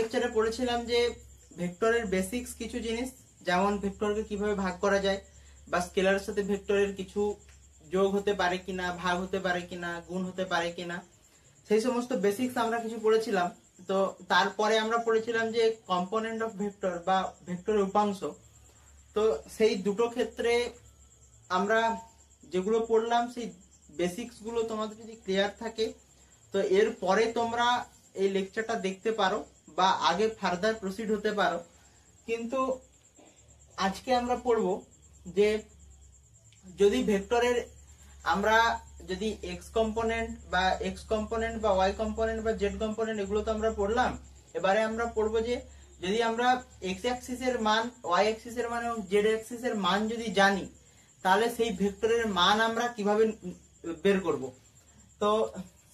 লেকচারে পড়েছিলাম যে ভেক্টরের বেসিক্স কিছু জিনিস, যেমন ভেক্টরকে কিভাবে ভাগ করা যায়, বা স্কেলারের সাথে ভেক্টরের কিছু যোগ হতে পারে কিনা, ভাগ হতে পারে কিনা, গুণ হতে পারে কিনা, সেই সমস্ত বেসিক্স আমরা কিছু পড়েছিলাম। তো তারপরে আমরা পড়েছিলাম যে কম্পোনেন্ট অফ ভেক্টর বা ভেক্টরের উপাংশ। তো সেই দুটো ক্ষেত্রে আমরা যেগুলো পড়লাম সেই বেসিক্স গুলো তোমাদের যদি ক্লিয়ার থাকে তো এর পরে তোমরা এই লেকচারটা দেখতে পারো বা আগে ফার্দার প্রসিড হতে পারো। কিন্তু আজকে আমরা পড়বো যে যদি ভেক্টরের আমরা যদি এক্স কম্পোনেন্ট বা ওয়াই কম্পোনেন্ট বা জেড কম্পোনেন্ট এগুলো তো আমরা পড়লাম। এবারে আমরা পড়বো যে যদি আমরা এক্স অ্যাক্সিসের মান, ওয়াই অ্যাক্সিসের মান এবং জেড অ্যাক্সিসের মান যদি জানি তাহলে সেই ভেক্টরের মান আমরা কিভাবে বের করব। তো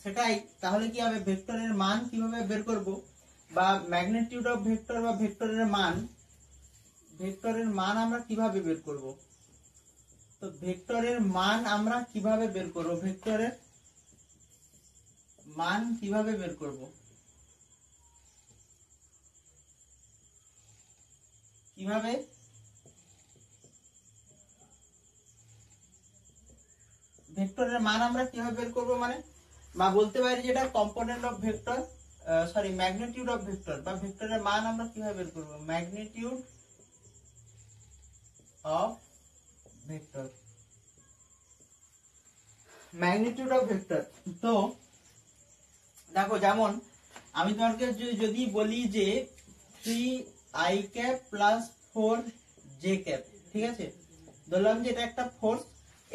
সেটাই, তাহলে কি হবে, ভেক্টরের মান কিভাবে বের করব বা ম্যাগনিটিউড অফ ভেক্টর বা ভেক্টরের মান আমরা কিভাবে বের করব। তো ভেক্টরের মান আমরা কিভাবে বের করব, ভেক্টরের মান কিভাবে বের করব, কিভাবে ভেক্টরের মান আমরা কিভাবে বের করব, মানে বা বলতে পারি যেটা component of vector, sorry magnitude of vector বা ভেক্টরের মান আমরা কিভাবে বের করব, magnitude of vector, magnitude of vector. তো দেখো, যেমন আমি তোমাকে যদি বলি যে 3i cap plus 4j cap, ঠিক আছে, ধরলাম যে এটা একটা ফোর্স,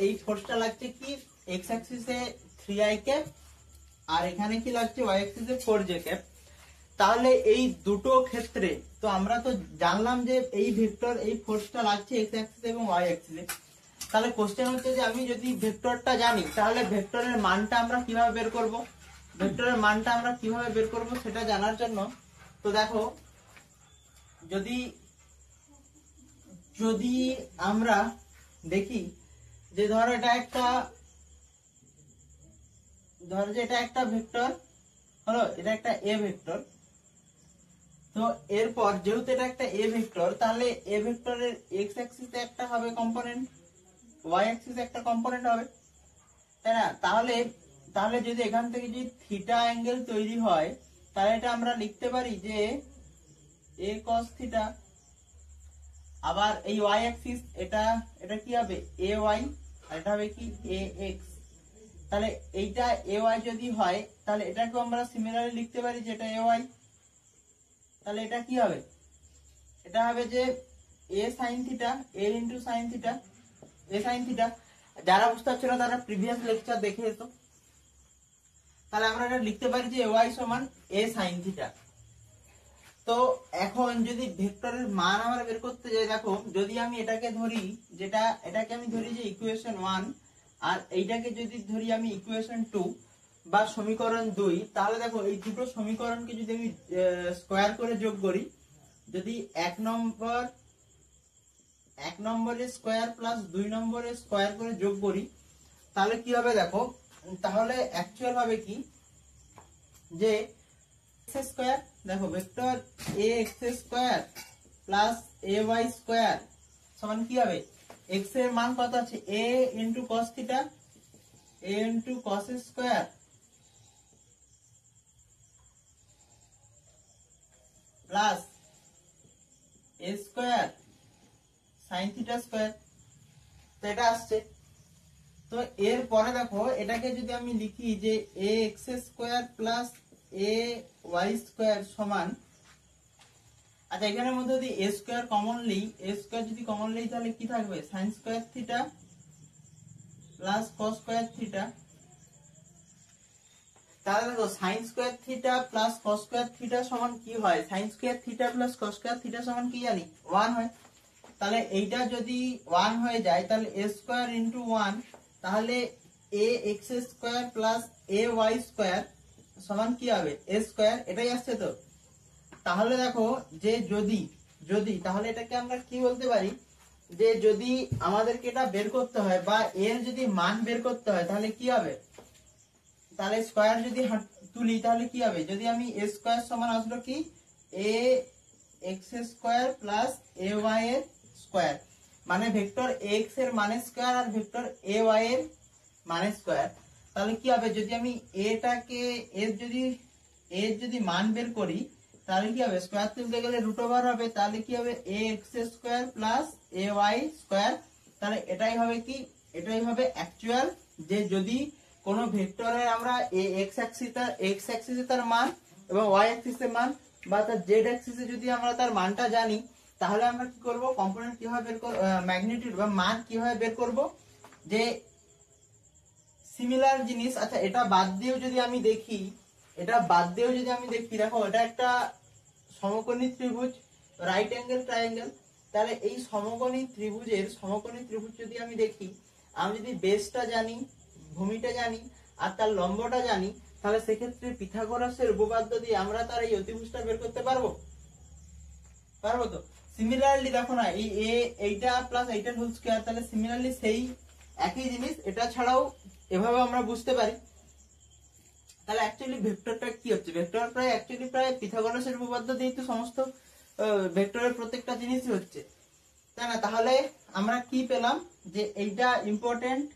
এই ফোর্সটা লাগছে কি এক্স অ্যাক্সিসে 3i ক্যাপ আর এখানে কি লাগছে ওয়াই অ্যাক্সিসে 4j ক্যাপ। তাহলে এই দুটো ক্ষেত্রে তো আমরা তো জানলাম যে এই ভেক্টর, এই ফোর্সটা লাগছে এক্স অ্যাক্সিসে এবং ওয়াই অ্যাক্সিসে। তাহলে কোশ্চেন হচ্ছে যে আমি যদি ভেক্টরটা জানি তাহলে ভেক্টরের মানটা আমরা কিভাবে বের করব, ভেক্টরের মানটা আমরা কিভাবে বের করব সেটা জানার জন্য তো দেখো, যদি আমরা দেখি যে ধরো এটা একটা ভেক্টর হলো, এটা একটা এ ভেক্টর। তো এরপর যেহেতু এটা একটা এ ভেক্টর, তাহলে এ ভেক্টরের এক্স অ্যাক্সিসে একটা হবে কম্পোনেন্ট, ওয়াই অ্যাক্সিসে একটা কম্পোনেন্ট হবে, তাই না? তাহলে যদি এখান থেকে যদি থিটা অ্যাঙ্গেল তৈরি হয় তাহলে এটা আমরা লিখতে পারি যে এ কস থিটা। আবার এই ওয়াই অ্যাক্সিস এটা কি হবে এ ওয়াই, আর এটা হবে কি এ এক্স। তাহলে এইটা এ ওয়াই যদি হয় তাহলে এটাকেও আমরা সিমিলারলি লিখতে পারি যেটা এ ওয়াই। তাহলে এটা কি হবে, এটা হবে যে এ সাইন থিটা, এ ইন্টু সাইন থিটা, এ সাইন থিটা। যারা বুঝতে পারছো না তারা প্রিভিয়াস লেকচার দেখে যেত। তাহলে আমরা এটা লিখতে পারি যে এ ওয়াই সমান এ সাইন থিটা। তো এখন যদি ভেক্টরের মান আমরা বের করতে যাই, দেখো যদি আমি এটাকে ধরি এটাকে আমি ধরি যে ইকুয়েশন 1 আর এইটাকে যদি ধরি আমি ইকুয়েশন 2 বা সমীকরণ 2, তাহলে দেখো এই দুটো সমীকরণকে যদি আমি স্কয়ার করে যোগ করি, যদি এক নম্বরের স্কয়ার প্লাস 2 নম্বরের স্কয়ার করে যোগ করি তাহলে কি হবে, দেখো তাহলে অ্যাকচুয়াল হবে কি যে এক্স স্কয়ার, দেখো vector A x square plus A Y square সমান কি হবে, এক্স এর মান কত আছে এ ইন্টু কস থিটা, এ ইন্টু কস স্কয়ার প্লাস এ স্কয়ার সাইন থিটা স্কয়ার। তো এটা আসছে। তো এর পরে দেখো এটাকে যদি আমি লিখি যে এ x square plus A Y square সমান, আচ্ছা এখানের মধ্যে যদি এ স্কয়ার যদি কমন নেই তাহলে কি থাকবে sine square theta plus cos square theta. তাহলে দেখো sine square theta plus cos square theta সমান কি হয়, sine square theta plus cos square theta সমান কি জানি 1 হয়। তাহলে এইটা যদি 1 হয়ে যায় তাহলে a স্কয়ার ইনটু 1, তাহলে a X square plus a Y square সমান কি হবে a স্কয়ার, এটাই আসছে। তো তাহলে দেখো যে যদি তাহলে এটাকে আমরা কি বলতে পারি যে যদি আমাদেরকে এটা বের করতে হয় বা এর যদি মান বের করতে হয় তাহলে কি হবে, তাহলে স্কয়ার যদি তুলি তাহলে কি হবে, যদি আমি a স্কয়ার সমান আসলো কি এ x square plus A Y এর স্কোয়ার, মানে ভেক্টর এক্স এর মানের স্কোয়ার আর ভেক্টর এ ওয়াই এর মানের স্কোয়ার। তাহলে কি হবে, যদি আমি এটাকে এর যদি মান বের করি তাহলে কি হবে, স্কোয়ার তুলতে গেলে রুট ওভার হবে, তাহলে কি হবে এ x square plus A Y square. তাহলে এটাই হবে কি, এটাই হবে অ্যাকচুয়াল, যে যদি কোনো ভেক্টরের আমরা এক্স অ্যাক্সিসে তার মান এবং ওয়াই অ্যাক্সিসের মান বা তার জেড অ্যাক্সিসে যদি আমরা তার মানটা জানি, তাহলে আমরা কি করব, কম্পোনেন্ট কিভাবে বের করব, ম্যাগনিটিউড বা মান কিভাবে বের করব, যে সিমিলার জিনিস। আচ্ছা এটা বাদ দিয়েও যদি আমি দেখি, দেখো এটা একটা সমকোণী ত্রিভুজ, রাইট অ্যাঙ্গেল ট্রায়াঙ্গেল। তাহলে এই সমকোণী ত্রিভুজ যদি আমি দেখি, আমি যদি বেসটা জানি, ভূমিটা জানি আর তার লম্বটা জানি, তাহলে সেক্ষেত্রে পিথাগোরাসের উপপাদ্য দিয়ে আমরা তার এই অতিভুজটা বের করতে পারবো তো। সিমিলারলি দেখো না, এইটা প্লাস এইটার হোল স্কয়ার, তাহলে সিমিলারলি সেই একই জিনিস এটা ছাড়াও এভাবে আমরা বুঝতে পারি। তাহলে অ্যাকচুয়ালি ভেক্টরটা কি হচ্ছে, ভেক্টর প্রায় পিথাগোরাসের উপপাদ্য দিয়ে তো সমস্ত ভেক্টরের প্রত্যেকটা জিনিসই হচ্ছে, তাই না? তাহলে আমরা কি পেলাম, যে এইটা ইম্পর্টেন্ট,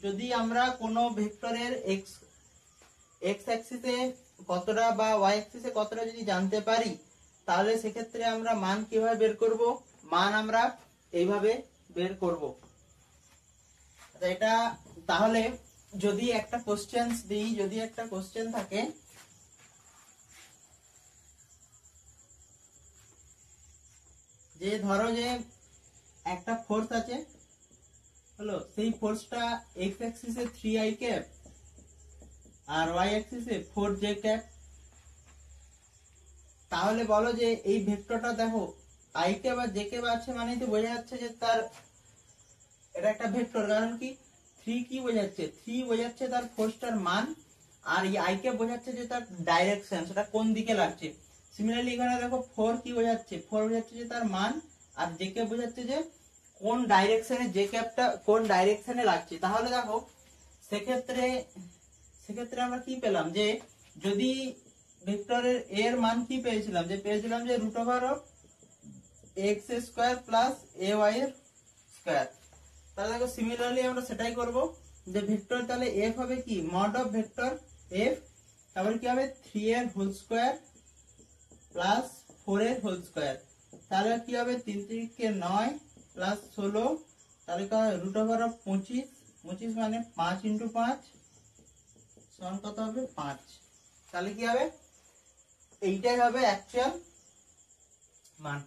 যদি আমরা কোনো ভেক্টরের এক্স অ্যাক্সিসে কতটা বা ওয়াই অ্যাক্সিসে কতটা যদি জানতে পারি, তাহলে সেক্ষেত্রে আমরা মান কিভাবে বের করব, মান আমরা এইভাবে বের করব। এটা তাহলে যদি একটা কোশ্চেন দিই, যদি একটা কোশ্চেন থাকে যে ধরো যে একটা ফোর্স আছে, হলো সেই ফোর্সটা এক্স অ্যাক্সিসে 3i ক্যাপ আর ওয়াই অ্যাক্সিসে 4j ক্যাপ। তাহলে বলো যে এই ভেক্টরটা দেখো i কে বা j কে আছে, মানে তো বোঝা যাচ্ছে যে তার এটা একটা ভেক্টর, কারণ কি 3 কি বোঝাচ্ছে, 3 বোঝাচ্ছে তার ফোর্সটার মান, আর এই i কে বোঝাচ্ছে যে তার ডাইরেকশন, সেটা কোন দিকে লাগছে। সিমিলারলি এখানে দেখো 4 কি বোঝাচ্ছে, 4 বোঝাচ্ছে যে তার মান, আর j কে বোঝাচ্ছে যে কোন ডাইরেকশনে j ক্যাপটা কোন ডাইরেকশনে লাগছে। তাহলে দেখো সেক্ষেত্রে আমরা কি পেলাম, যে যদি ভেক্টরের এর মান কি পেয়েছিলাম, যে root over of X square plus A Y এর স্কোয়ার। তাহলে দেখো সিমিলারলি আমরা সেটাই করব, যে ভেক্টর তাহলে এফ হবে কি, মড অফ ভেক্টর এফ, তারপরে কি হবে 3 এর হোল স্কোয়ার প্লাস 4 এর হোল স্কোয়ার। তাহলে কি হবে 3 3 9 প্লাস 16, তাহলে কি হবে রুট ওভার অফ 25 মানে 5 ইন্টু 5 সমান কত হবে 5। তাহলে কি হবে, এইটাই হবে অ্যাকচুয়াল মান।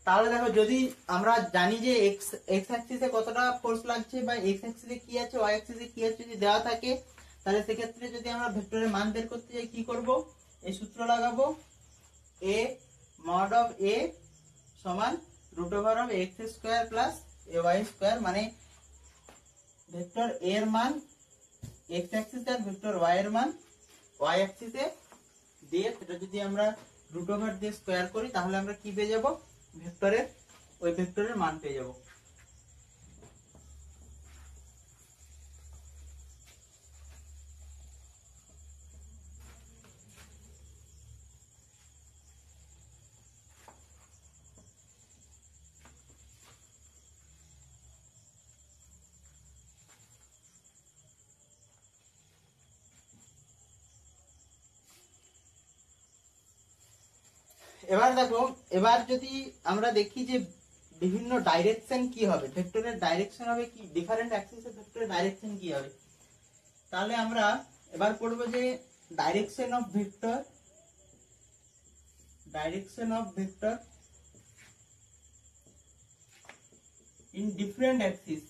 তাহলে দেখো যদি আমরা জানি যে এক্স অ্যাক্সিসে কতটা ফোর্স লাগছে বা এক্স অ্যাক্সিসে কি আছে, ওয়াই অ্যাক্সিসে কি আছে যদি দেওয়া থাকে, তাহলে সেক্ষেত্রে যদি আমরা ভেক্টরের মান বের করতে যাই কি করব, এই সূত্র লাগাবো, a mod of a সমান root over of X square plus A Y square, মানে ভেক্টর a এর মান এক্স অ্যাক্সিসে আর ভেক্টর y এর মান ওয়াই অ্যাক্সিসে দিয়ে, সেটা যদি আমরা রুট ওভার দিয়ে স্কোয়ার করি, তাহলে আমরা কি পেয়ে যাব, ওই ভেক্টরের মান পেয়ে যাব। এবার দেখো, এবার যদি আমরা দেখি যে বিভিন্ন ডাইরেকশন কি হবে, ভেক্টরের ডাইরেকশন হবে কি, ডিফারেন্ট অ্যাক্সিসে ভেক্টরের ডাইরেকশন কি হবে। তাহলে আমরা এবার পড়বো যে direction of vector in different Axis.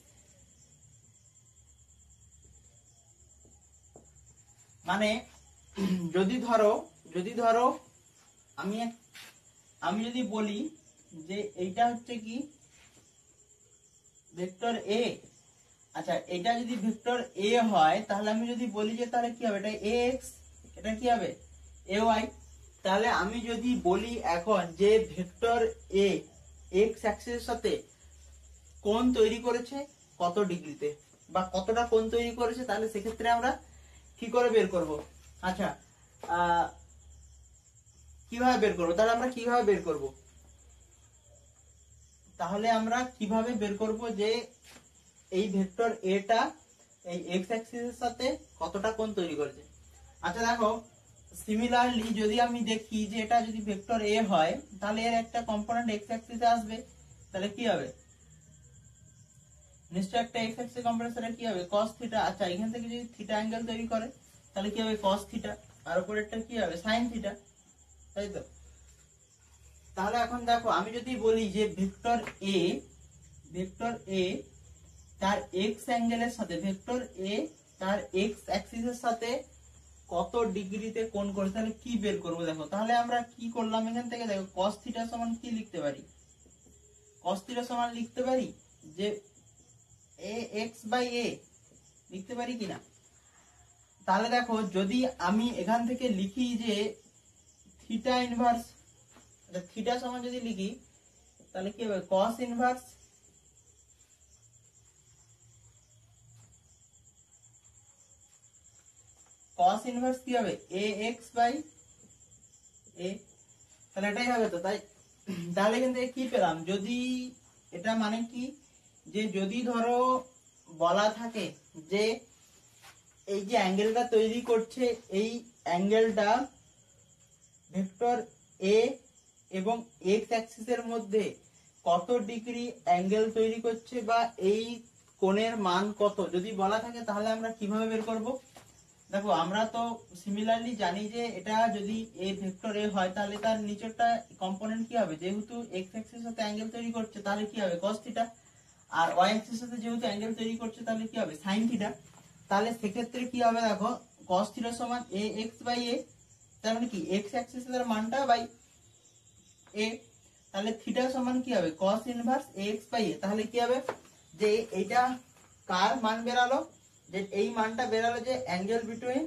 মানে যদি ধরো আমি যদি বলি যে এইটা হচ্ছে কি ভেক্টর এ, আচ্ছা এটা যদি ভেক্টর এ হয়, তাহলে আমি যদি বলি যে তাহলে কি হবে, এটা এক্স, এটা কি হবে এ ওয়াই। তাহলে আমি যদি বলি এখন যে ভেক্টর এ এক্স অ্যাক্সিসের সাথে কোণ তৈরি করেছে কত ডিগ্রিতে বা কতটা কোণ তৈরি করেছে, তাহলে সেক্ষেত্রে আমরা কি করে বের করব। আচ্ছা কিভাবে বের করব? তাহলে আমরা কিভাবে বের করব? তাহলে আমরা কিভাবে বের করব যে এই ভেক্টর এ টা এই এক্স অ্যাক্সিসের সাথে কতটা কোণ তৈরি করেছে। আচ্ছা দেখো, সিমিলারলি যদি আমি দেখি যে এটা যদি ভেক্টর এ হয় তাহলে এর একটা কম্পোনেন্ট এক্স অ্যাক্সিসে আসবে, তাহলে কি হবে? নিশ্চয় একটা এক্স অ্যাক্সিস কম্পোনেন্ট, সেটা কি হবে? cos theta. আচ্ছা এখান থেকে যদি থিটা অ্যাঙ্গেল তৈরি করে তাহলে কি হবে? cos theta. আর উপরেরটা কি হবে? sin থিটা, তাই তো? তাহলে এখন দেখো, আমি যদি বলি যে ভেক্টর এ তার এক্স অ্যাঙ্গেলের সাথে ভেক্টর এ তার এক্স অ্যাক্সিসের সাথে কত ডিগ্রিতে কোণ করে, তাহলে কি বের করবো? দেখো তাহলে আমরা কি করলাম এখান থেকে, দেখো cos থিটা সমান কি লিখতে পারি? cos থিটা সমান লিখতে পারি যে ax/a লিখতে পারি কিনা? তাহলে দেখো, যদি আমি এখান থেকে লিখি যে থিটা ইনভার্স, থিটা সমান যদি লিখি তাহলে কি হবে? cos ইনভার্স কি হবে? ax/a, তাহলে এটাই হবে তো, তাই? তাহলে কিন্তু কি পেলাম? যদি এটা মানে কি, যে যদি ধরো বলা থাকে যে এই যে অ্যাঙ্গেলটা তৈরি করছে এই অ্যাঙ্গেলটা ভেক্টর এ এবং এক্স অ্যাক্সিসের মধ্যে কত ডিগ্রি অ্যাঙ্গেল তৈরি করছে বা এই কোণের মান কত যদি বলা থাকে, তাহলে আমরা কিভাবে বের করব? দেখো আমরা তো সিমিলারলি জানি যে এটা যদি এ ভেক্টর এ হয় তাহলে তার নিচেরটা কম্পোনেন্ট কি হবে? যেহেতু এক্স অ্যাক্সিসের সাথে অ্যাঙ্গেল তৈরি করছে তাহলে কি হবে? cos theta. আর ওয়াই অ্যাক্সিসের সাথে যেহেতু অ্যাঙ্গেল তৈরি করছে তাহলে কি হবে? sin theta. তাহলে সেক্ষেত্রে কি হবে? দেখো cos থিটা সমান ax/a, তার মানে কি এক্স অ্যাক্সিসের মানটা বাই এ, তাহলে থিটা সমান কি হবে? cos inverse ax/a। তাহলে কি হবে? যে এইটা কার মান বেরালো? যে এই মানটা বেরালো যে angle between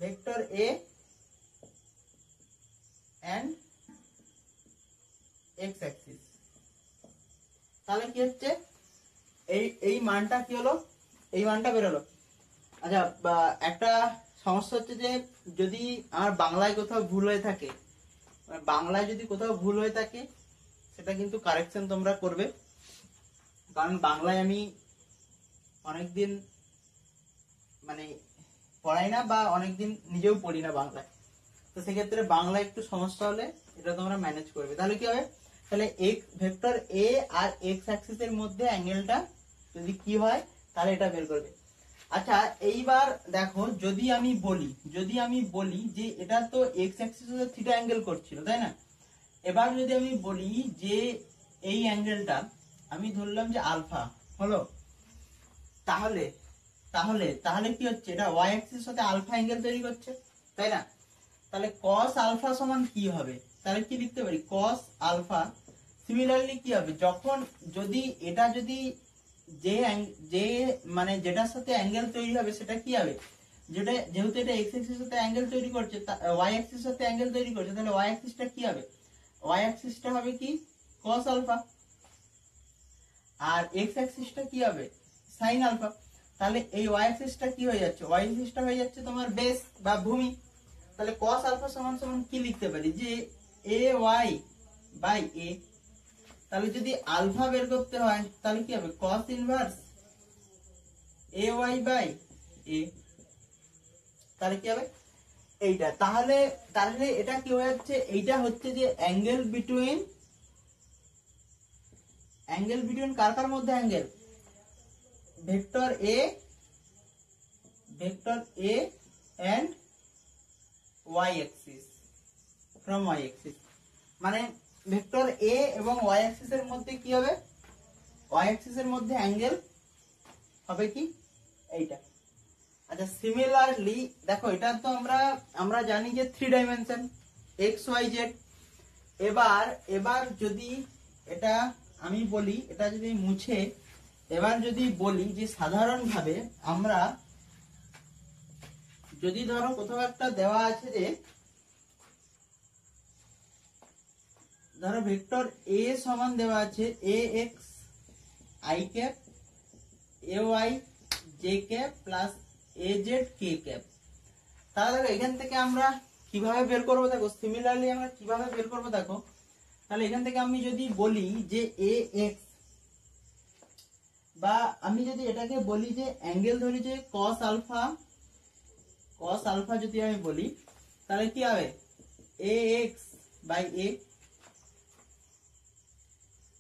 vector A and X axis. তাহলে কি হচ্ছে? এই মানটা কি হলো? এই মানটা বেরোলো। আচ্ছা, একটা সমস্যা হচ্ছে যে যদি আমার বাংলায় কোথাও ভুল হয়ে থাকে, বাংলায় যদি কোথাও ভুল হয়ে থাকে সেটা কিন্তু কারেকশন তোমরা করবে, কারণ বাংলায় আমি অনেকদিন মানে পড়াই না বা অনেকদিন নিজেও পড়ি না বাংলায়, তো সেক্ষেত্রে বাংলায় একটু সমস্যা হলে এটা তোমরা ম্যানেজ করবে। তাহলে কি হবে? তাহলে vector A R x Axis এর মধ্যে অ্যাঙ্গেলটা যদি কি হয় তাহলে এটা বের করবে। আচ্ছা এইবার দেখো, যদি আমি বলি যে এটা তো এক্স অ্যাক্সিস এর থিটা অ্যাঙ্গেল করছিল, তাই না? এবার যদি আমি বলি যে এই অ্যাঙ্গেলটা আমি ধরলাম যে আলফা হলো, তাহলে তাহলে তাহলে কি হচ্ছে? এটা ওয়াই অ্যাক্সিস সাথে আলফা অ্যাঙ্গেল তৈরি করছে, তাই না? তাহলে cos আলফা সমান কি হবে? তাহলে কি লিখতে পারি? cos alpha. সিমিলারলি কি হবে? যখন যদি এটা যদি যে মানে যেটার সাথে অ্যাঙ্গেল তৈরি হবে সেটা কি হবে? যেটা যেহেতু এটা এক্স অ্যাক্সিসের সাথে অ্যাঙ্গেল তৈরি করছে, ওয়াই অ্যাক্সিসের সাথে অ্যাঙ্গেল তৈরি করছে, তাহলে ওয়াই অ্যাক্সিসটা কি হবে? ওয়াই অ্যাক্সিসটা হবে কি? cos alpha. আর এক্স অ্যাক্সিসটা কি হবে? sin alpha. তাহলে এই ওয়াই অ্যাক্সিসটা কি হয়ে যাচ্ছে? ওয়াই অ্যাক্সিসটা হয়ে যাচ্ছে তোমার বেস বা ভূমি। তাহলে cos আলফা সমান সমান কি লিখতে পারি? যে a y বাই a। তাহলে যদি আলফা বের করতে হয় তাহলে কি হবে? cos inverse a y by a। তাহলে কি হবে? এইটা তাহলে তাহলে এটা কি হয়ে যাচ্ছে? এইটা হচ্ছে যে অ্যাঙ্গেল বিটুইন কার কার মধ্যে angle? Vector A and y axis from y axis, মানে ভেক্টর a এবং y axis এর মধ্যে কি হবে? y axis এর মধ্যে অ্যাঙ্গেল হবে কি? এইটা। আচ্ছা সিমিলারলি দেখো, এটা তো আমরা জানি যে 3 ডাইমেনশন x y z। এবার যদি এটা আমি বলি, এটা যদি মুছে, এবার যদি বলি যে সাধারণভাবে আমরা যদি ধরো কোথাও একটা দেওয়া আছে যে ধরো ভেক্টর a সমান দেওয়া আছে ax i cap ay j cap plus az k cap. তাহলে দেখো এখান থেকে আমরা কিভাবে বের করবো দেখো, সিমিলারলি আমরা কিভাবে বের করবো দেখো। তাহলে এখান থেকে আমি যদি বলি যে এ এক্স, বা আমি যদি এটাকে বলি যে অ্যাঙ্গেল ধরি যে কস আলফা যদি আমি বলি, তাহলে কি হবে এ এক্স বাই এ।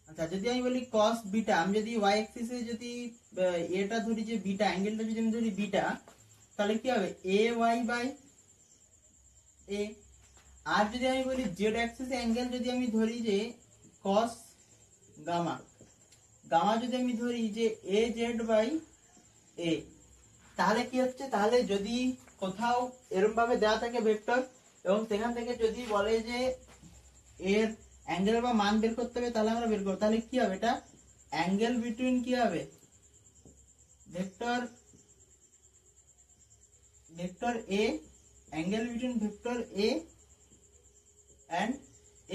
আচ্ছা যদি আমি বলি কস বিটা, আমি যদি ওয়াই অ্যাক্সিসে যদি এটা ধরি যে বিটা, অ্যাঙ্গেলটা যদি আমি ধরি বিটা, তাহলে কি হবে এ ওয়াই বাই এ। আর যদি আমি বলি জেড অ্যাক্সিস অ্যাঙ্গেল যদি আমি ধরি যে কস গামা, যদি আমি ধরি যে এ জেড বাই এ, তাহলে কি হচ্ছে, তাহলে যদি কোথাও এরকম ভাবে দেওয়া থাকে ভেক্টর এবং সেখান থেকে যদি বলে যে এর অ্যাঙ্গেল বা মান বের করতে হবে, তাহলে আমরা বের করব। তাহলে কি হবে, এটা অ্যাঙ্গেল বিটুইন কি হবে vector A, angle between vector A and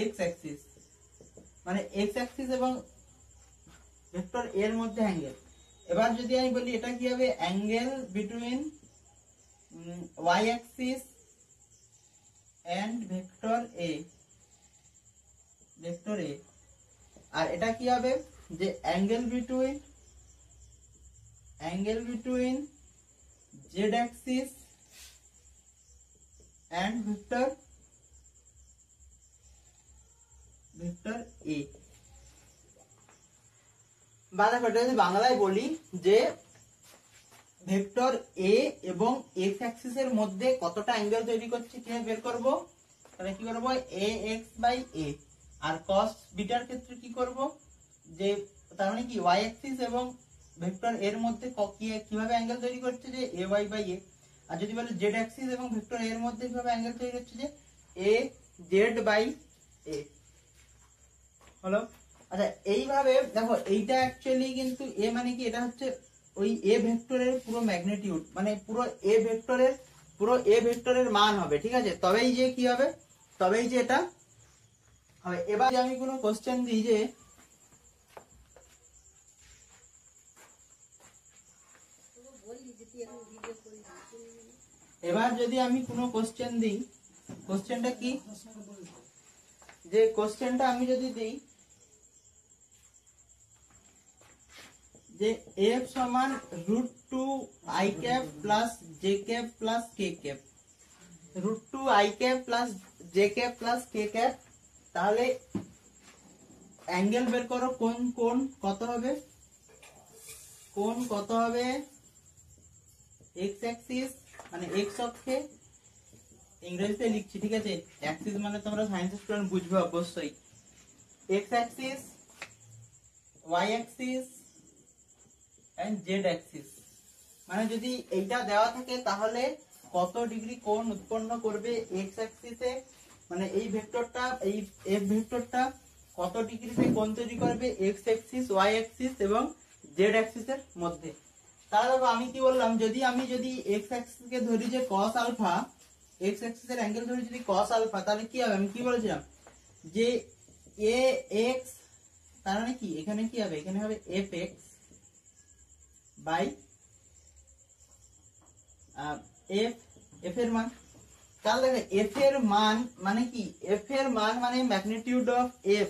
X axis, মানে এক্স অ্যাক্সিস এবং ভেক্টর এর মধ্যে অ্যাঙ্গেল। এবার যদি আমি বলি এটা কি হবে angle between Y axis and vector A, আর এটা কি হবে যে angle between Z axis and vector A. বা দেখো এটা যদি বাংলায় বলি যে ভেক্টর এ এবং এক্স অ্যাক্সিস এর মধ্যে কতটা অ্যাঙ্গেল তৈরি করছে কিভাবে বের করব, তাহলে কি করব এ এক্স বাই এ। আর cos বিটার ক্ষেত্রে কি করব, যে তার মানে কি y অ্যাক্সিস এবং ভেক্টর এর মধ্যে কিভাবে অ্যাঙ্গেল তৈরি করছে যে এ ওয়াই বাই এ। আর যদি বলে জেড অ্যাক্সিস এবং ভেক্টর এর মধ্যে কিভাবে অ্যাঙ্গেল তৈরি হচ্ছে যে এ জেড বাই এ হলো। আচ্ছা এইভাবে দেখো, এইটা অ্যাকচুয়ালি কিন্তু এ মানে কি, এটা হচ্ছে ওই এ ভেক্টরের পুরো ম্যাগনিটিউড, মানে পুরো এ ভেক্টরের মান হবে, ঠিক আছে, তবেই যে কি হবে, তবেই যে এটা হবে। এবার আমি কোনো কোশ্চেন দিই যে এবার যদি আমি কোনো কোশ্চেন দিই, কোশ্চেনটা কি, যে কোশ্চেনটা আমি যদি দিই যে f সমান √2 i cap plus j cap plus k cap, √2 i cap plus j cap plus k cap, তাহলে অ্যাঙ্গেল বের করো কোণ কত হবে, x অ্যাক্সিস মানে x অক্ষে, ইংরেজিতে লিখছি ঠিক আছে, অ্যাক্সিস মানে তোমরা সায়েন্স স্টুডেন্ট বুঝবে অবশ্যই, x axis, y axis and z axis. মানে যদি এইটা দেওয়া থাকে তাহলে কত ডিগ্রি কোণ উৎপন্ন করবে x অ্যাক্সিসে, মানে এই ভেক্টরটা, এই f ভেক্টরটা কত ডিগ্রিতে কোণ তৈরি করবে x অ্যাক্সিস, y অ্যাক্সিস এবং z অ্যাক্সিসের মধ্যে। তাহলে আমি কি বললাম, আমি যদি x অ্যাক্সিস কে ধরি যে cos আলফা, x অ্যাক্সিসের অ্যাঙ্গেল ধরি যদি cos আলফা, তাহলে কি হবে, আমি কি বলেছিলাম যে ax, তার মানে কি এখানে কি হবে, এখানে হবে fx বাই f এর মান। তাহলে f এর মান মানে কি, f এর মান মানে ম্যাগনিটিউড অফ f।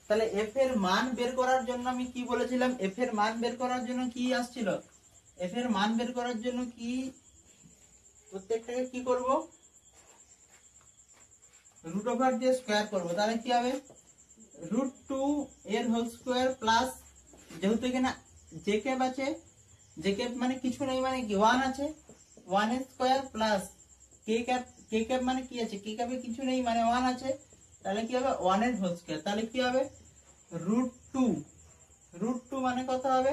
তাহলে f এর মান বের করার জন্য আমি কি বলেছিলাম, f এর মান বের করার জন্য কি আসছিল, f এর মান বের করার জন্য কি প্রত্যেকটাকে কি করব, রুট ওভার দিয়ে স্কয়ার করব। তাহলে কি হবে √2 এর হোল স্কয়ার প্লাস, যেহেতু এখানে j ক্যাপ আছে, j ক্যাপ মানে কিছু নেই, মানে কি 1 আছে, 1 এর স্কয়ার প্লাস k ক্যাপ মানে কি আছে, k ক্যাপে কিছু নেই মানে 1 আছে, তাহলে কি হবে 1 এর হোল স্কয়ার। তাহলে কি হবে √2 মানে কত হবে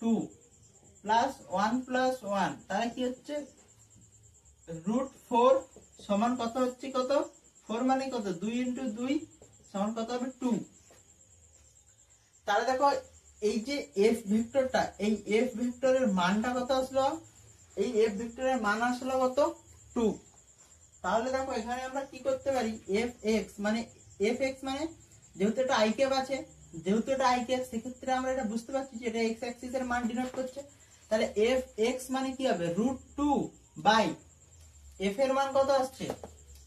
2 প্লাস 1 প্লাস 1, তাহলে কি হচ্ছে √4 সমান কত হচ্ছে, কত 4 মানে কত 2 × 2 সমান কত হবে 2। তাহলে দেখো এই যে f ভেক্টরটা, এই f ভেক্টরের মানটা কত আসলো, এই f ভেক্টরের মান আসলো কত 2। তাহলে দেখো এখানে আমরা কি করতে পারি, fx মানে যেহেতু এটা i ক্যাপ আছে, সেক্ষেত্রে আমরা এটা বুঝতে পারছি যে এটা x অ্যাক্সিস এর মান ডিনোট করছে। তাহলে fx মানে কি হবে √2 বাই f এর মান কত আসছে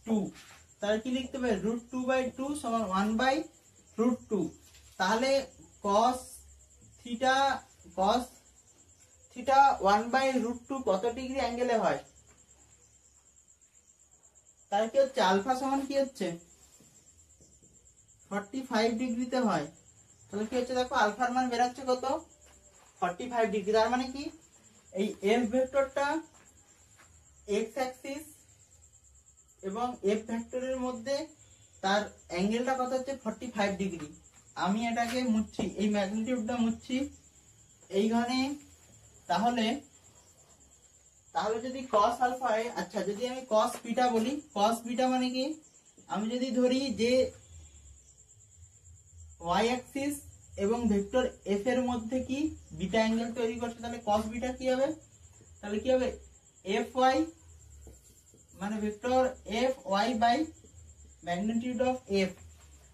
2, তাহলে কি লিখতে হবে √2/2 সমান 1/√2। তাহলে cos থিটা 1/√2 কত ডিগ্রি অ্যাঙ্গেলে হয়? তাহলে কি হচ্ছে আলফা সমান কি হচ্ছে 45 ডিগ্রিতে হয়। তাহলে কি হচ্ছে দেখো আলফার মান বেরাচ্ছে কত 45 ডিগ্রি। তার মানে কি এই এফ ভেক্টরটা এক্স অ্যাক্সিস এবং এফ ভেক্টরের মধ্যে তার অ্যাঙ্গেলটা কত হচ্ছে 45 ডিগ্রি। আমি এটাকে মুছছি, এই ম্যাগনিটিউডটা মুছছি এইখানে। তাহলে যদি cos আলফা হয়, আচ্ছা যদি আমি cos বিটা বলি, cos বিটা মানে কি আমি যদি ধরি যে y অ্যাক্সিস এবং ভেক্টর f এর মধ্যে কি বিটা অ্যাঙ্গেল তৈরি করছে, তাহলে cos বিটা কি হবে? তাহলে কি হবে fy মানে vector fy by magnitude of f।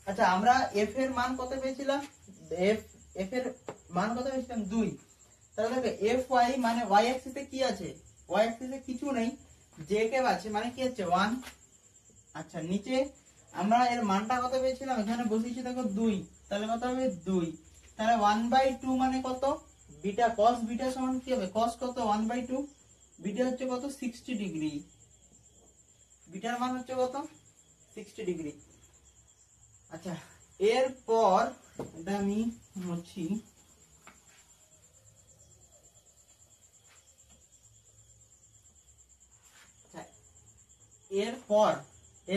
আচ্ছা আমরা f এর মান কত পেয়েছিলাম? f এর মান কত পেয়েছিলাম 2। তাহলে দেখো fy মানে y অ্যাক্সিসে কি আছে? y অ্যাক্সিসে কিছু নেই, j ক্যাপ আছে, মানে কি হচ্ছে 1। আচ্ছা নিচে আমরা এর মানটা কত পেয়েছিলাম? এখানে বসিয়েছি দেখো 2, তাহলে কত হবে 2। তাহলে 1/2 মানে কত? বিটা cos বিটা সমান কি হবে? cos কত 1/2, বিটা হচ্ছে কত 60 ডিগ্রি। বিটার মান হচ্ছে কত 60 ডিগ্রি। আচ্ছা এরপর এটা আমি মুছি।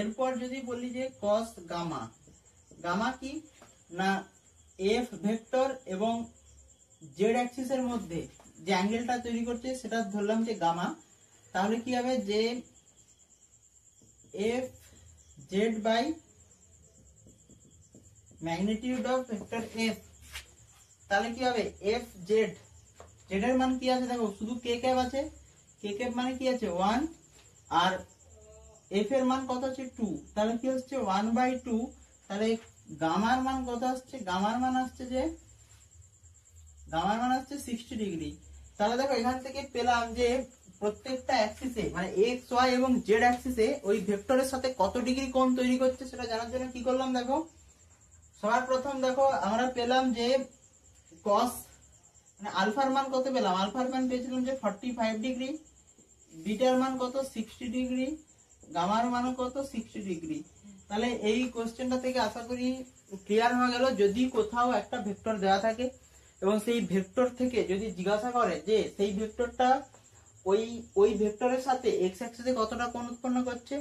এরপর যদি বলি যে cos গামা, গামা কি না এফ ভেক্টর এবং জেড অ্যাক্সিসের মধ্যে যে অ্যাঙ্গেলটা তৈরি করছে সেটা ধরলাম যে গামা। তাহলে কি হবে যে F Z by magnitude of vector F. তাহলে কি হবে এফ জেড, জেড এর মান কি আছে দেখো শুধু কে ক্যাপ আছে, কে ক্যাপ মানে কি আছে 1, আর এফ এর মান কত আছে 2, তাহলে কি হচ্ছে 1/2। তাহলে গামার মান কত আসছে? গামার মান আসছে 60 ডিগ্রি। তাহলে দেখো এখান থেকে পেলাম যে প্রত্যেকটা অ্যাক্সিসে মানে এক্স ওয়াই এবং জেড অ্যাক্সিসে ওই ভেক্টরের সাথে কত ডিগ্রি কোণ তৈরি করছে সেটা জানার জন্য কি করলাম দেখো। সবার প্রথম দেখো আমরা পেলাম যে cos মানে আলফার মান কত পেলাম? আলফার মান পেয়েছিলাম যে 45 ডিগ্রি, বিটার মান কত 60 ডিগ্রি, গামার মানও কত 60 ডিগ্রি। তাহলে এই কোশ্চেনটা থেকে আশা করি ক্লিয়ার হয়ে গেল। যদি কোথাও একটা ভেক্টর দেওয়া থাকে এবং সেই ভেক্টর থেকে যদি জিজ্ঞাসা করে যে সেই ভেক্টরটা ওই ভেক্টরের সাথে এক্স অ্যাক্সিসে কতটা কোণ উৎপন্ন করছে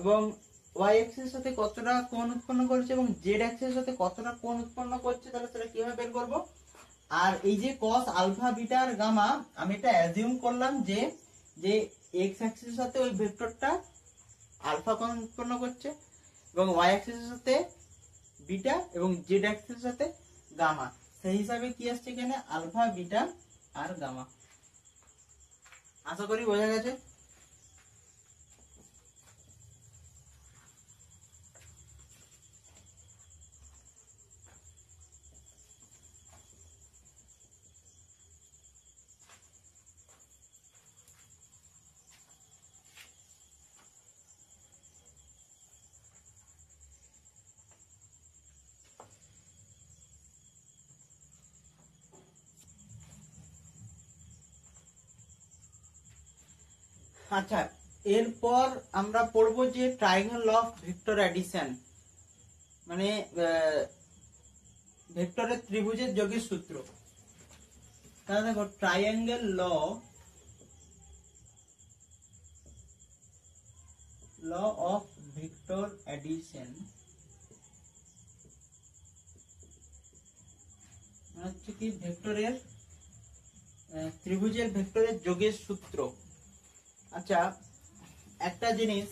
এবং ওয়াই অ্যাক্সিসের সাথে কতটা কোণ উৎপন্ন করছে এবং জেড অ্যাক্সিসের সাথে কতটা কোণ উৎপন্ন করছে, তাহলে সেটা কিভাবে বের করব? আর এই যে cos আলফা বিটা আর গামা আমি এটা অ্যাজিউম করলাম যে এক্স অ্যাক্সিসের সাথে ওই ভেক্টরটা আলফা কোণ উৎপন্ন করছে এবং ওয়াই অ্যাক্সিসের সাথে বিটা এবং জেড অ্যাক্সিসের সাথে গামা। সেই হিসাবে কি আসছে এখানে আলফা বিটা আর গামা। আশা করি বোঝা গেছে। আচ্ছা এরপর আমরা পড়বো যে ট্রায়াঙ্গেল অফ ভেক্টর অ্যাডিশন, মানে ভেক্টরের ত্রিভুজের যোগের সূত্র। তাহলে দেখো triangle law of vector addition মানে হচ্ছে কি ভেক্টরের ত্রিভুজের ভেক্টরের যোগের সূত্র। আচ্ছা একটা জিনিস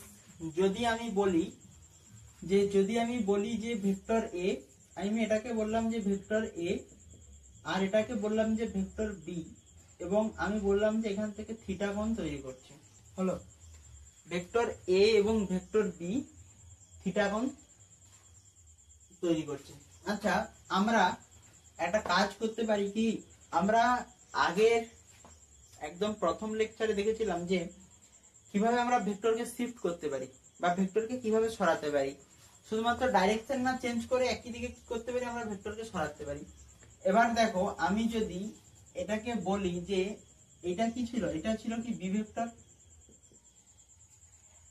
যদি আমি বলি যে ভেক্টর এ, আমি এটাকে বললাম যে ভেক্টর এ আর এটাকে বললাম যে ভেক্টর বি এবং আমি বললাম যে এখান থেকে থিটা কোণ তৈরি করছে, হলো ভেক্টর এ এবং ভেক্টর বি থিটা কোণ তৈরি করছে। আচ্ছা আমরা একটা কাজ করতে পারি কি, আমরা আগের একদম প্রথম লেকচারে দেখেছিলাম যে কিভাবে আমরা ভেক্টরকে শিফট করতে পারি। বা ভেক্টরকে কিভাবে সরাতে পারি। শুধুমাত্র ডাইরেকশন না চেঞ্জ করে একই দিকে কি করতে পারি, আমরা ভেক্টরকে সরাতে পারি। এবার দেখো আমি যদি এটাকে বলি যে এটা কি ছিল, এটা ছিল কি বি ভেক্টর।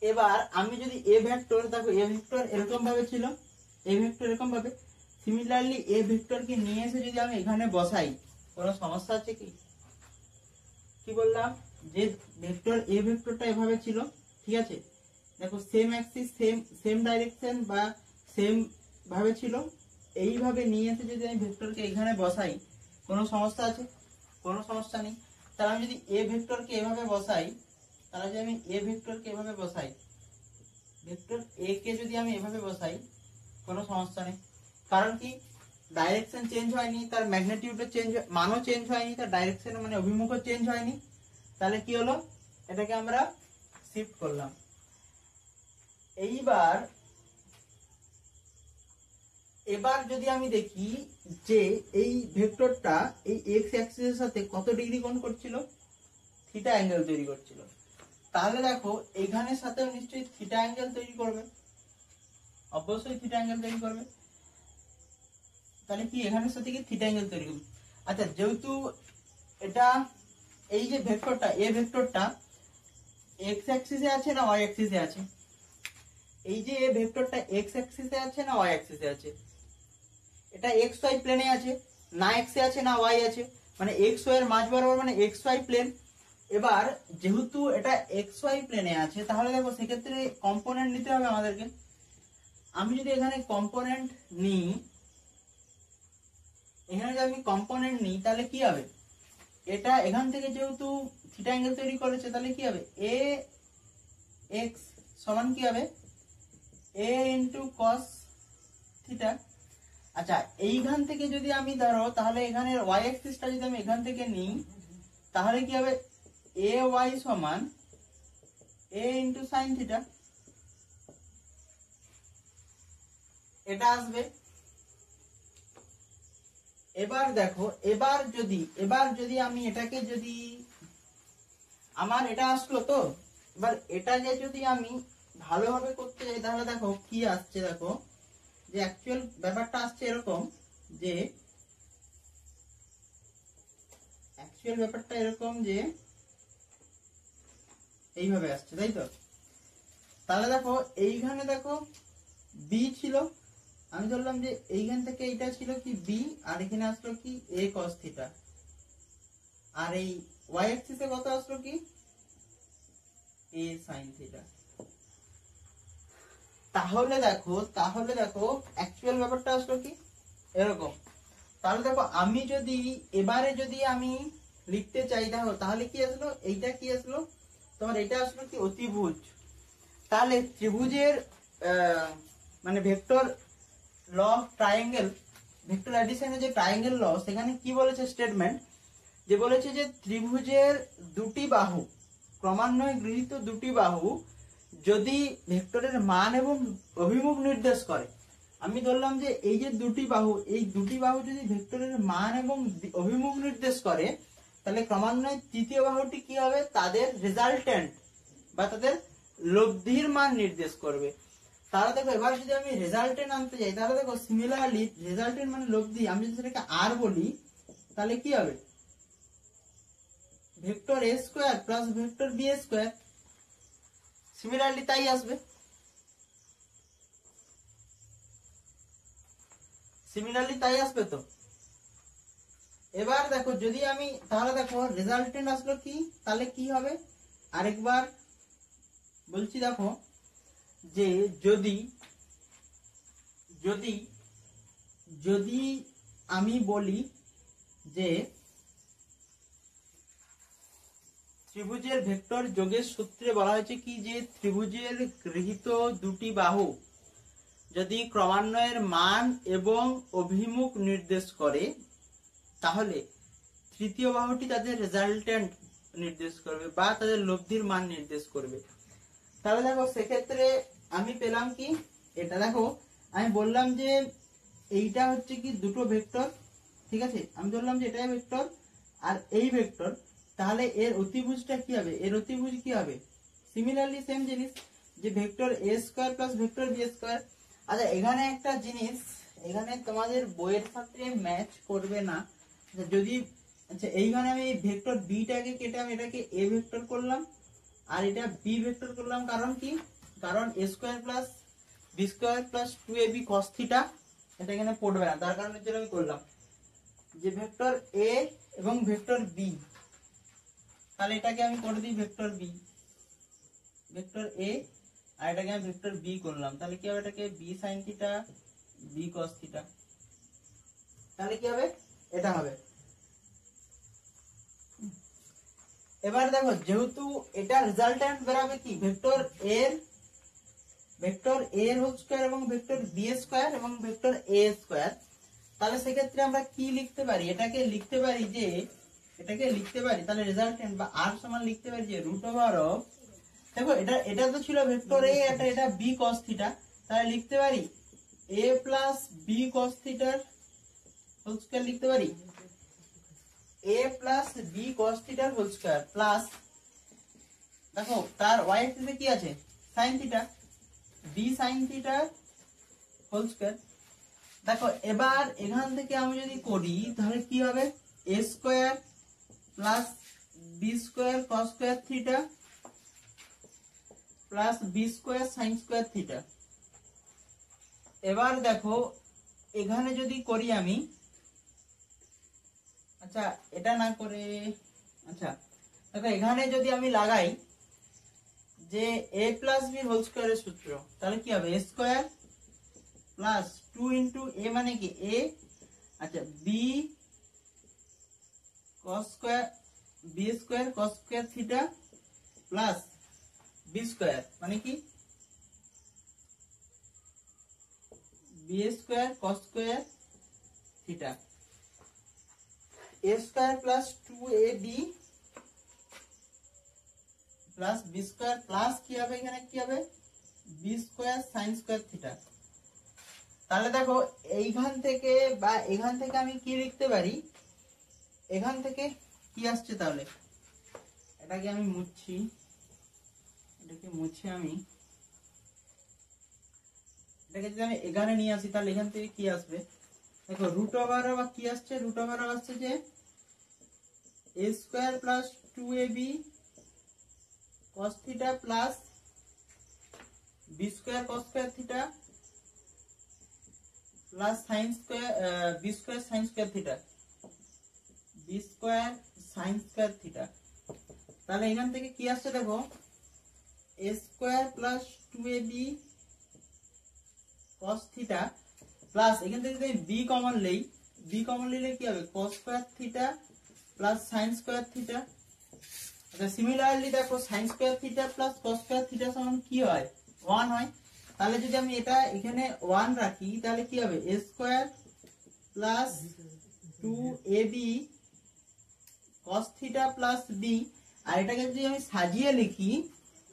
এবার আমি যদি এ ভেক্টর, দেখো এ ভেক্টর এরকম ভাবে ছিল, এ ভেক্টর এরকম ভাবে, সিমিলারলি এ ভেক্টরকে নিয়ে এসে যদি আমি এখানে বসাই, কোনো সমস্যা আছে কি? কি বললাম যে ভেক্টর এ ভেক্টরটা এভাবে ছিল, ঠিক আছে, দেখো সেম অ্যাক্সিস, সেম ডাইরেকশন বা সেম ভাবে ছিল, এইভাবে নিয়ে এসে যদি আমি ভেক্টরকে এখানে বসাই, কোনো সমস্যা আছে? কোনো সমস্যা নেই। তাহলে আমি যদি এ ভেক্টরকে এভাবে বসাই, তাহলে যদি আমি এ ভেক্টরকে এভাবে বসাই, ভেক্টর এ কে যদি আমি এভাবে বসাই, কোনো সমস্যা নেই। কারণ কি, ডাইরেকশন চেঞ্জ হয়নি, তার ম্যাগনিটিউডও চেঞ্জ, মানও চেঞ্জ হয়নি, তার ডাইরেকশন মানে অভিমুখও চেঞ্জ হয়নি। তাহলে কি হলো, এটাকে আমরা শিফট করলাম। এবার যদি আমি দেখি যে এই ভেক্টরটা এই এক্স অ্যাক্সিসের সাথে কত ডিগ্রি কোণ করছিল, থিটা অ্যাঙ্গেল তৈরি করছিল। তাহলে দেখো এইখানের সাথেও নিশ্চয়ই থিটা অ্যাঙ্গেল তৈরি করবে, অবশ্যই থিটা অ্যাঙ্গেল তৈরি করবে। তাহলে কি এখানের সাথে কি থিটা অ্যাঙ্গেল তৈরি করবে। আচ্ছা, যেহেতু এটা এই যে ভেক্টরটা, এ ভেক্টরটা এক্স অ্যাক্সিসে আছে না ওয়াই অ্যাক্সিসে আছে? এই যে এ ভেক্টরটা এক্স অ্যাক্সিসে আছে না ওয়াই অ্যাক্সিসে আছে? এটা এক্স ওয়াই প্লেনে আছে, না এক্স এ আছে না ওয়াই আছে, মানে এক্স ওয়াই এর মাঝ বরাবর, মানে এক্স ওয়াই প্লেন। এবার যেহেতু এটা এক্স ওয়াই প্লেনে আছে, তাহলে দেখো সেক্ষেত্রে কম্পোনেন্ট নিতে হবে আমাদেরকে। আমি যদি এখানে কম্পোনেন্ট নিই, এখানে যদি আমি কম্পোনেন্ট নিই, তাহলে কি হবে, এটা এখান থেকে যেহেতু থিটা অ্যাঙ্গেল তৈরি করেছে, তাহলে কি হবে, এ এক্স সমান কি হবে, এ ইন্টু কস থিটা। আচ্ছা, এইখান থেকে যদি আমি ধরো, তাহলে এখানে ওয়াই অ্যাক্সিসটা যদি আমি এখান থেকে নিই, তাহলে কি হবে, এ ওয়াই সমান এ ইন্টু সাইন থিটা, এটা আসবে। এবার দেখো, এবার যদি আমি এটাকে, যদি আমার এটা আসলো তো, এবার এটাকে যদি আমি ভালোভাবে করতে যাই, তাহলে দেখো কি আসছে, দেখো যে অ্যাকচুয়াল ব্যাপারটা আসছে এরকম, যে এইভাবে আসছে, তাই তো? তাহলে দেখো এইখানে দেখো বি ছিল, আমি ধরলাম যে এইখান থেকে এইটা ছিল কি বি, আর এখানে আসলো কি এ কস থিটা, আর এই ওয়াই অ্যাক্সিসে কত আসলো কি এ সাইন থিটা। তাহলে দেখো অ্যাকচুয়াল ব্যাপারটা আসলো কি এরকম। তাহলে দেখো আমি যদি এবারে যদি আমি লিখতে চাই, দেখো তাহলে কি আসলো, এইটা কি আসলো তোমার, এটা আসলো কি অতিভুজ। তাহলে ত্রিভুজের মানে vector law of triangle, vector অ্যাডিশনের যে ট্রায়াঙ্গেল ল, সেখানে কি বলেছে স্টেটমেন্ট, যে বলেছে যে ত্রিভুজের দুটি বাহু, ক্রমান্বয়ে গৃহীত দুটি বাহু যদি ভেক্টরের মান এবং অভিমুখ নির্দেশ করে, আমি ধরলাম যে এই যে দুটি বাহু, এই দুটি বাহু যদি ভেক্টরের মান এবং অভিমুখ নির্দেশ করে, তাহলে ক্রমান্বয়ে তৃতীয় বাহুটি কি হবে, তাদের রেজাল্টেন্ট বা তাদের লব্ধির মান নির্দেশ করবে। তাহলে দেখো এবার যদি আমি রেজাল্টেন্ট আনতে যাই, তাহলে দেখো সিমিলারলি রেজাল্টেন্ট মানে লব্ধি, আমি যদি সেটাকে আর বলি, তাহলে কি হবে, vector A square plus vector B square, similarly তাই আসবে, তো। এবার দেখো যদি আমি, তাহলে দেখো রেজাল্টেন্ট আসলো কি, তাহলে কি হবে, আরেকবার বলছি, দেখো যে যদি আমি বলি যে ত্রিভুজের ভেক্টর যোগের সূত্রে বলা হয়েছে কি, যে ত্রিভুজের গৃহীত দুটি বাহু যদি ক্রমান্বয়ের মান এবং অভিমুখ নির্দেশ করে, তাহলে তৃতীয় বাহুটি তাদের রেজাল্টেন্ট নির্দেশ করবে বা তাদের লব্ধির মান নির্দেশ করবে। তাহলে দেখো সেক্ষেত্রে আমি পেলাম কি, এটা দেখো আমি বললাম যে এইটা হচ্ছে কি দুটো ভেক্টর, ঠিক আছে, আমি ধরলাম যে এটাই ভেক্টর আর এই ভেক্টর, তাহলে এর অতিভুজটা কি হবে, এর অতিভুজ কি হবে, সিমিলারলি সেম জিনিস, যে vector A square plus vector B square. আচ্ছা এখানে একটা জিনিস, এখানে তোমাদের বইয়ের সাথে ম্যাচ করবে না যদি, আচ্ছা এইখানে আমি ভেক্টর বিটাকে কেটে আমি এটাকে এ ভেক্টর করলাম আর এটা বি ভেক্টর করলাম, কারণ কি, কারণ A square plus B square plus 2ab cos theta এটা এখানে পড়বে না, তার কারণে জন্য আমি করলাম যে ভেক্টর এ এবং ভেক্টর বি, তাহলে এটাকে আমি করে দিই ভেক্টর বি, ভেক্টর এ আর এটাকে আমি ভেক্টর বি করলাম, তাহলে কি হবে, এটাকে B sin theta B cos theta, তাহলে কি হবে, এটা হবে। এবার দেখো যেহেতু এটা রেজাল্ট্যান্ট বেরাবে কি ভেক্টর এর হোল স্কয়ার এবং ভেক্টর বি স্কয়ার এবং ভেক্টর এ স্কয়ার, তাহলে সেক্ষেত্রে আমরা কি লিখতে পারি, এটাকে লিখতে পারি যে, এটাকে লিখতে পারি তাহলে রেজাল্ট্যান্ট বা আর সমান লিখতে পারি যে রুট ওভার অফ, দেখো এটা তো ছিল ভেক্টর এ, এটা বি cos থিটা, তাহলে লিখতে পারি a প্লাস বি cos থিটার হোল স্কয়ার লিখতে পারি a প্লাস বি cos থিটার হোল স্কয়ার প্লাস, দেখো তার y অ্যাক্সিসে কি আছে sin থিটা, বি sin থিটার হোল স্কয়ার। দেখো এবার এখান থেকে আমি যদি করি তাহলে কি হবে, a square plus B square cos square theta plus B square sin square theta. এবার দেখো এখানে যদি করি আমি, আচ্ছা এটা না করে, আচ্ছা দেখো এখানে যদি আমি লাগাই যে a প্লাস বি হোল স্কয়ারের সূত্র, তাহলে কি হবে, a square plus 2 into a মানে কি a, আচ্ছা B cos square B square cos square theta plus B square মানে কি B square cos square theta, a square plus 2ab প্লাস বি স্কয়ার প্লাস কি হবে, এখানে কি হবে B square sin square theta. তাহলে দেখো এইখান থেকে বা এখান থেকে আমি কি লিখতে পারি, এখান থেকে কি আসছে, তাহলে এটাকে আমি মুছছি, এটাকে মুছে আমি এটাকে যদি আমি এখানে নিয়ে আসি তাহলে এখান থেকে কি আসবে, দেখো রুট ওভার বা কি আসছে, রুট ওভার আসছে যে a square plus 2ab cos theta plus B square cos square theta plus sin square B square sin square theta, B square sin square theta. তাহলে এখান থেকে কি আসছে দেখো a square plus 2ab cos theta plus এখান থেকে যদি b common লই, b কমন নিলে কি হবে cos square theta plus sin square theta. আচ্ছা সিমিলারলি দেখো sin square theta plus cos square theta সমান কি হয় 1 হয়, তাহলে যদি আমি এটা এখানে 1 রাখি তাহলে কি হবে a square plus 2ab cos theta plus b, আর এটাকে যদি আমি সাজিয়ে লিখি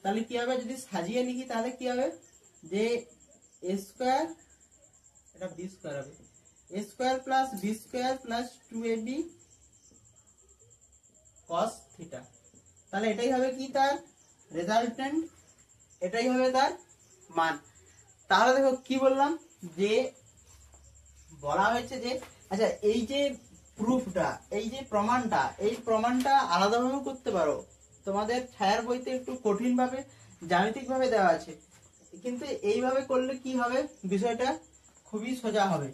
তাহলে কি হবে, যদি সাজিয়ে লিখি তাহলে কি হবে যে a স্কয়ার, এটা b স্কয়ার হবে, a square plus b square plus 2ab cos theta. তাহলে এটাই হবে কি তার রেজাল্টেন্ট, এটাই হবে তার মান। তাহলে দেখো কি বললাম যে বলা হয়েছে যে, আচ্ছা এই যে প্রুফটা, এই যে প্রমাণটা, এই প্রমাণটা আলাদাভাবে করতে পারো, তোমাদের ছায়ার বইতে একটু কঠিন ভাবে জ্যামিতিক ভাবে দেওয়া আছে, কিন্তু এইভাবে করলে কি হবে, বিষয়টা খুবই সোজা হবে।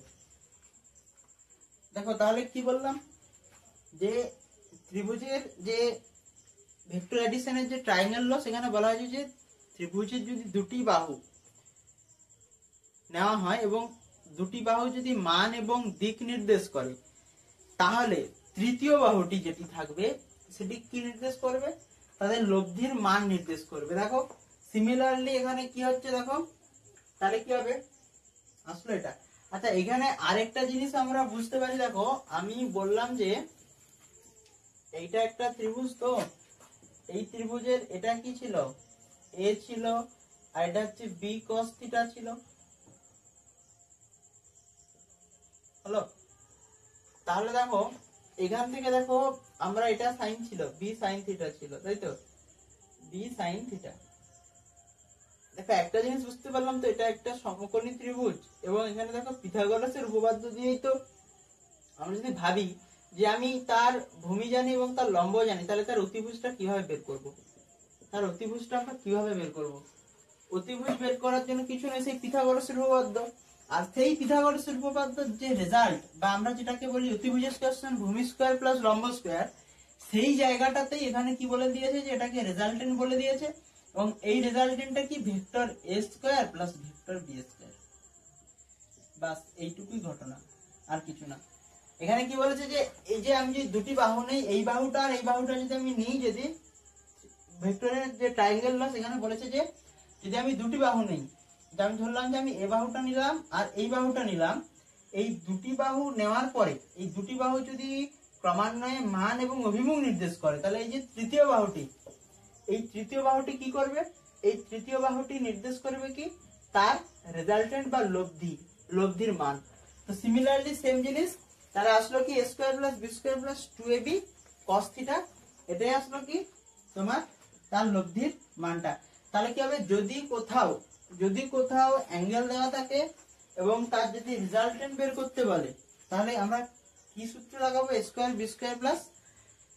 দেখো তাহলে কি বললাম যে ত্রিভুজের যে ভেক্টর এডিশনের যে ট্রায়াঙ্গেল ল, সেখানে বলা হয়েছে যে ত্রিভুজের যদি দুটি বাহু নেওয়া হয় এবং দুটি বাহু যদি মান এবং দিক নির্দেশ করে, তাহলে তৃতীয় বাহুটি যেটি থাকবে সেটি কি নির্দেশ করবে, তাদের লব্ধির মান নির্দেশ করবে। দেখো সিমিলারলি এখানে কি হচ্ছে, দেখো তাহলে কি হবে আসলে এটা। আচ্ছা এখানে আরেকটা জিনিস আমরা বুঝতে পারি, দেখো আমি বললাম যে এইটা একটা ত্রিভুজ, তো এই ত্রিভুজের এটা কি ছিল এ ছিল আর এটা হচ্ছে বি cos থিটা ছিল, হলো। তাহলে দেখো এখান থেকে দেখো আমরা এটা সাইন ছিল বি sin থিটা ছিল, তাই তো বি sin থিটা। দেখো একটা জিনিস বুঝতে পারলাম তো, এটা একটা সমকোণী ত্রিভুজ এবং এখানে দেখো পিথাগোরাসের উপপাদ্য দিয়েই তো আমরা যদি ভাবি যে আমি তার ভূমি জানি এবং তার লম্ব জানি, তাহলে তার অতিভুজটা কিভাবে বের করব? তার অতিভুজটা আমরা কিভাবে বের করব? অতিভুজ বের করার জন্য কিছু নেই, সেই পিথাগোরাসের উপপাদ্য। আর সেই পিথাগোরাসের উপপাদ্যের যে রেজাল্ট বা আমরা যেটাকে বলি অতিভুজের স্কয়ার সমান ভূমি স্কয়ার প্লাস লম্ব স্কয়ার, সেই জায়গাটাতেই এখানে কি বলে দিয়েছে যে এটাকে রেজাল্টেন্ট বলে দিয়েছে এবং এই রেজাল্টেন্টটা কি vector A square plus vector B square. বাস এইটুকুই ঘটনা, আর কিছু না। এখানে কি বলেছে যে এই যে আমি যদি দুটি বাহু নেই, এই বাহুটা আর এই বাহুটা যদি আমি নিই, যদি ভেক্টরের যে ট্রায়াঙ্গেল লস এখানে বলেছে যে যদি আমি দুটি বাহু নেই, আমি ধরলাম যে আমি এই বাহুটা নিলাম আর এই বাহুটা নিলাম, এই দুটি বাহু নেওয়ার পরে এই দুটি বাহু যদি ক্রমান্বয়ে মান এবং অভিমুখ নির্দেশ করে, তাহলে এই যে তৃতীয় বাহুটি, এই তৃতীয় বাহুটি কি করবে? এই তৃতীয় বাহুটি নির্দেশ করবে কি তার রেজাল্টেন্ট বা লব্ধির মান। তো সিমিলারলি সেম জিনিস, তাহলে আসলো কি a square plus b square plus 2ab cos theta, এটাই আসলো কি তোমার তার লব্ধির মানটা। তাহলে কি হবে, যদি কোথাও অ্যাঙ্গেল দেওয়া থাকে এবং তার যদি রেজাল্টেন্ট বের করতে বলে, তাহলে আমরা কি সূত্র লাগাবো? a square b square plus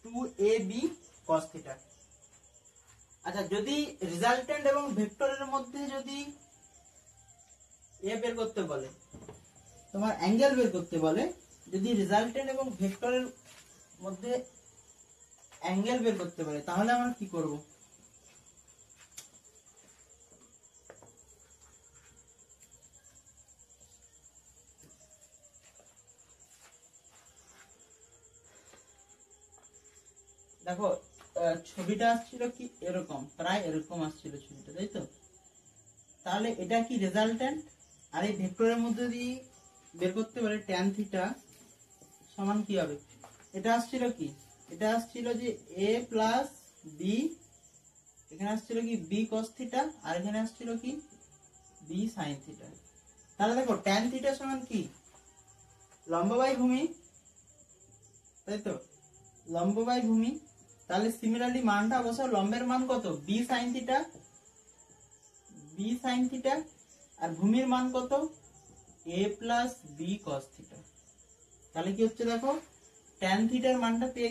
2ab cos theta. আচ্ছা, যদি রেজাল্টেন্ট এবং ভেক্টরের মধ্যে যদি এ বের করতে বলে, তোমার অ্যাঙ্গেল বের করতে বলে, যদি রেজাল্টেন্ট এবং ভেক্টরের মধ্যে অ্যাঙ্গেল বের করতে বলে, তাহলে আমরা কি করব? দেখো ছবিটা আসছিল কি এরকম, প্রায় এরকম আসছিল ছবিটা, তাই তো? তাহলে এটা কি রেজাল্টেন্ট, আর এই ভেক্টরের মধ্যে দিয়ে বের করতে পারে tan থিটা সমান কি হবে? এটা আসছিল কি, এটা আসছিল যে a প্লাস b, এখানে আসছিল কি b cos থিটা, আর এখানে আসছিল কি b sin থিটা। তাহলে দেখো tan থিটা সমান কি লম্ব বাই ভূমি, তাই তো? লম্ব বাই ভূমি। তাহলে সিমিলারলি মানটা বসাও, লম্বের মান কত? b sin থিটা, আর ভূমির মান কত? a plus b cos theta. তাহলে কি হচ্ছে দেখো, tan থিটার মানটা পেয়ে